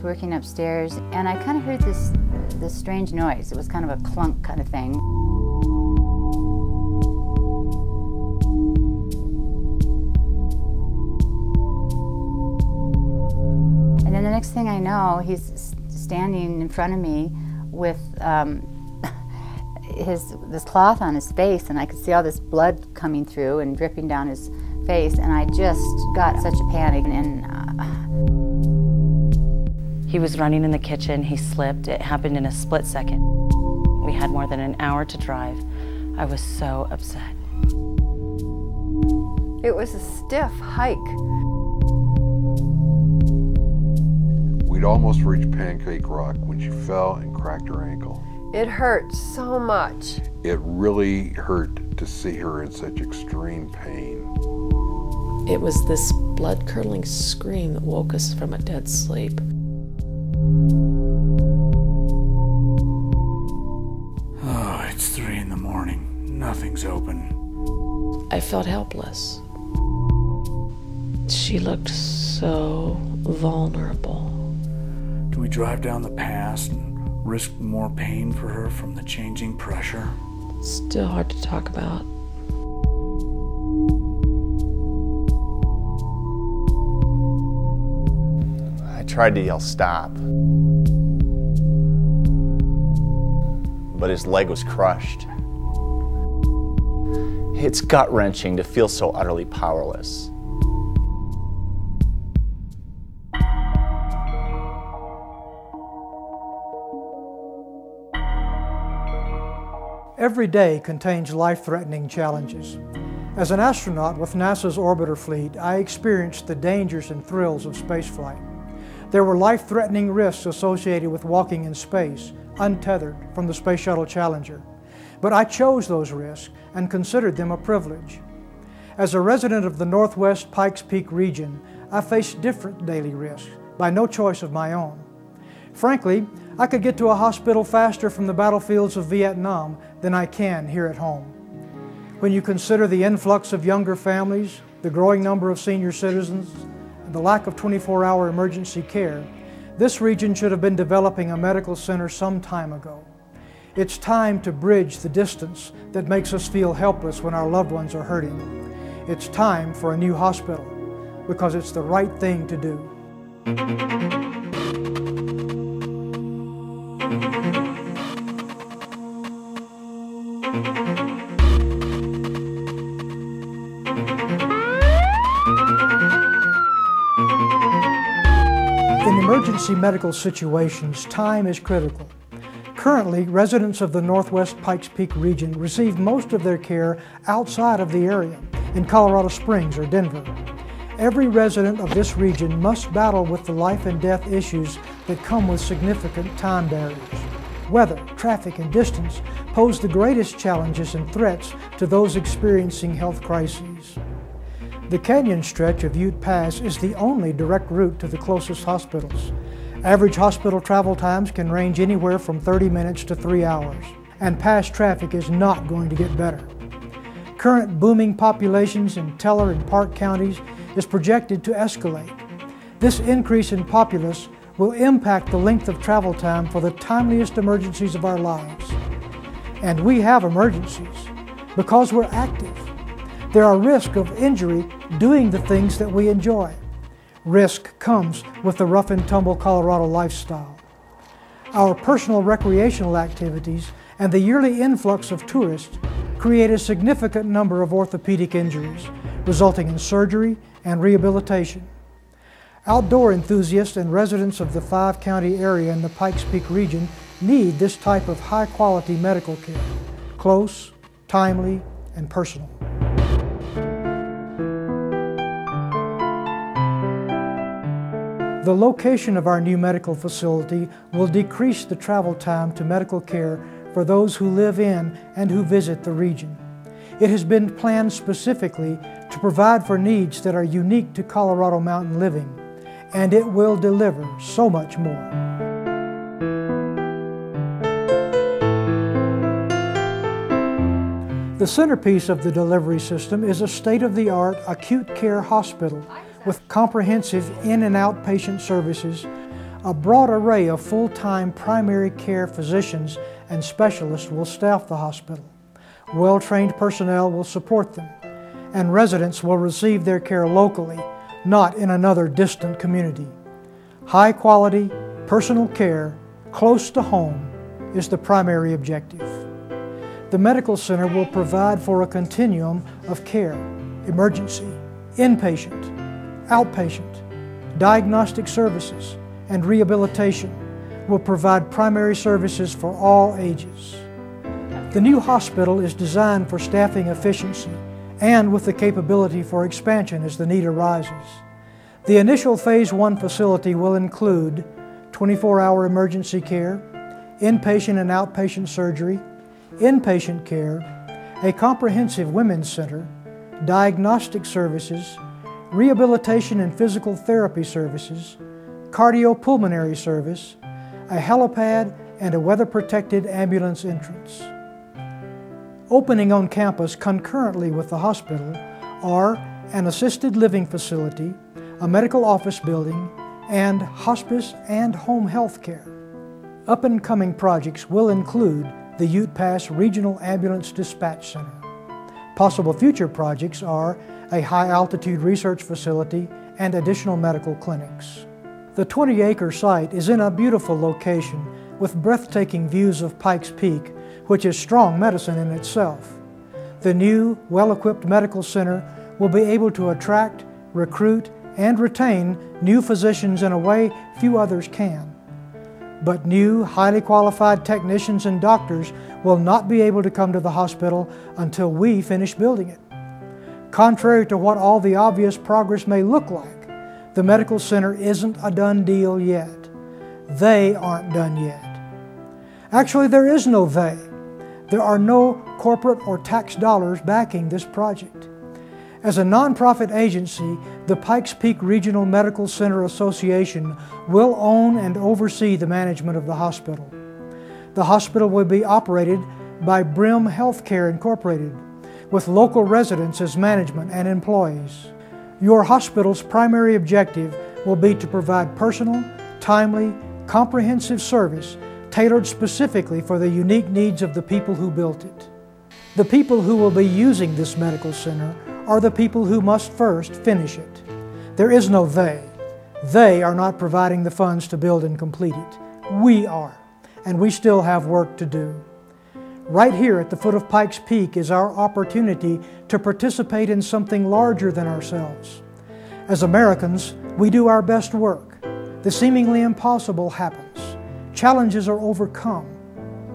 was working upstairs, and I kind of heard this strange noise. It was kind of a clunk kind of thing. And then the next thing I know, he's standing in front of me with this cloth on his face, and I could see all this blood coming through and dripping down his face, and I just got such a panic. He was running in the kitchen, he slipped. It happened in a split second. We had more than an hour to drive. I was so upset. It was a stiff hike. We'd almost reached Pancake Rock when she fell and cracked her ankle. It hurt so much. It really hurt to see her in such extreme pain. It was this blood-curdling scream that woke us from a dead sleep. Oh, it's 3 in the morning. Nothing's open. I felt helpless. She looked so vulnerable. Do we drive down the pass and risk more pain for her from the changing pressure? Still hard to talk about. I tried to yell stop, but his leg was crushed. It's gut-wrenching to feel so utterly powerless. Every day contains life-threatening challenges. As an astronaut with NASA's orbiter fleet, I experienced the dangers and thrills of spaceflight. There were life-threatening risks associated with walking in space, untethered from the Space Shuttle Challenger. But I chose those risks and considered them a privilege. As a resident of the Northwest Pikes Peak region, I faced different daily risks by no choice of my own. Frankly, I could get to a hospital faster from the battlefields of Vietnam than I can here at home. When you consider the influx of younger families, the growing number of senior citizens, and the lack of 24-hour emergency care, this region should have been developing a medical center some time ago. It's time to bridge the distance that makes us feel helpless when our loved ones are hurting. It's time for a new hospital, because it's the right thing to do. In emergency medical situations, time is critical. Currently, residents of the Northwest Pikes Peak region receive most of their care outside of the area, in Colorado Springs or Denver. Every resident of this region must battle with the life and death issues that come with significant time barriers. Weather, traffic, and distance pose the greatest challenges and threats to those experiencing health crises. The canyon stretch of Ute Pass is the only direct route to the closest hospitals. Average hospital travel times can range anywhere from 30 minutes to 3 hours, and past traffic is not going to get better. Current booming populations in Teller and Park counties is projected to escalate. This increase in populace will impact the length of travel time for the timeliest emergencies of our lives. And we have emergencies because we're active. There are risks of injury doing the things that we enjoy. Risk comes with the rough and tumble Colorado lifestyle. Our personal recreational activities and the yearly influx of tourists create a significant number of orthopedic injuries, resulting in surgery and rehabilitation. Outdoor enthusiasts and residents of the 5-county area in the Pikes Peak region need this type of high-quality medical care, close, timely, and personal. The location of our new medical facility will decrease the travel time to medical care for those who live in and who visit the region. It has been planned specifically to provide for needs that are unique to Colorado mountain living, and it will deliver so much more. The centerpiece of the delivery system is a state-of-the-art acute care hospital with comprehensive in- and outpatient services, A broad array of full-time primary care physicians and specialists will staff the hospital. Well-trained personnel will support them, and residents will receive their care locally, not in another distant community. High-quality, personal care, close to home, is the primary objective. The medical center will provide for a continuum of care: emergency, inpatient, outpatient, diagnostic services, and rehabilitation. Will provide primary services for all ages. The new hospital is designed for staffing efficiency and with the capability for expansion as the need arises. The initial Phase 1 facility will include 24-hour emergency care, inpatient and outpatient surgery, inpatient care, a comprehensive women's center, diagnostic services, rehabilitation and physical therapy services, cardiopulmonary service, a helipad, and a weather-protected ambulance entrance. Opening on campus concurrently with the hospital are an assisted living facility, a medical office building, and hospice and home health care. Up-and-coming projects will include the Ute Pass Regional Ambulance Dispatch Center. Possible future projects are a high-altitude research facility and additional medical clinics. The 20-acre site is in a beautiful location with breathtaking views of Pikes Peak, which is strong medicine in itself. The new, well-equipped medical center will be able to attract, recruit, and retain new physicians in a way few others can. But new, highly qualified technicians and doctors will not be able to come to the hospital until we finish building it. Contrary to what all the obvious progress may look like, the medical center isn't a done deal yet. They aren't done yet. Actually, there is no they. There are no corporate or tax dollars backing this project. As a nonprofit agency, the Pikes Peak Regional Medical Center Association will own and oversee the management of the hospital. The hospital will be operated by Brim Healthcare Incorporated, with local residents as management and employees. Your hospital's primary objective will be to provide personal, timely, comprehensive service tailored specifically for the unique needs of the people who built it. The people who will be using this medical center are the people who must first finish it. There is no they. They are not providing the funds to build and complete it. We are, and we still have work to do. Right here at the foot of Pikes Peak is our opportunity to participate in something larger than ourselves. As Americans, we do our best work. The seemingly impossible happens. Challenges are overcome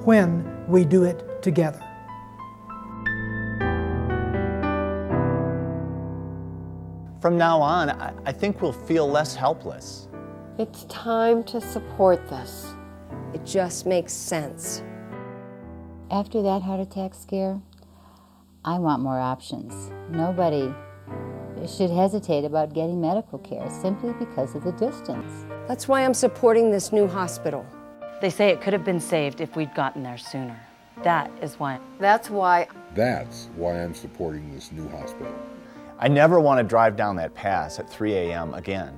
when we do it together. From now on, I think we'll feel less helpless. It's time to support this. It just makes sense. After that heart attack scare, I want more options. Nobody should hesitate about getting medical care simply because of the distance. That's why I'm supporting this new hospital. They say it could have been saved if we'd gotten there sooner. That is why. That's why I'm supporting this new hospital. I never want to drive down that pass at 3 a.m. again.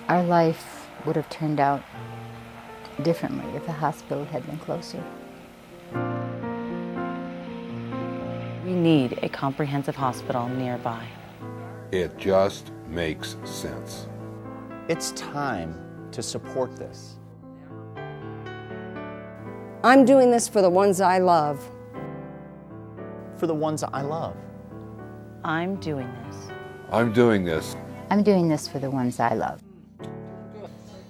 Our life would have turned out differently if the hospital had been closer. We need a comprehensive hospital nearby. It just makes sense. It's time to support this. I'm doing this for the ones I love. For the ones I love. I'm doing this. I'm doing this. I'm doing this for the ones I love.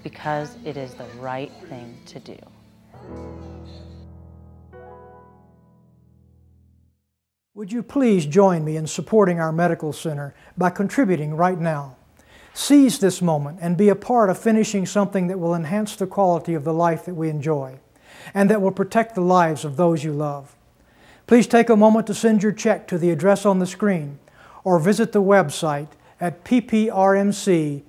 Because it is the right thing to do. Would you please join me in supporting our medical center by contributing right now? Seize this moment and be a part of finishing something that will enhance the quality of the life that we enjoy and that will protect the lives of those you love. Please take a moment to send your check to the address on the screen or visit the website at pprmc.org.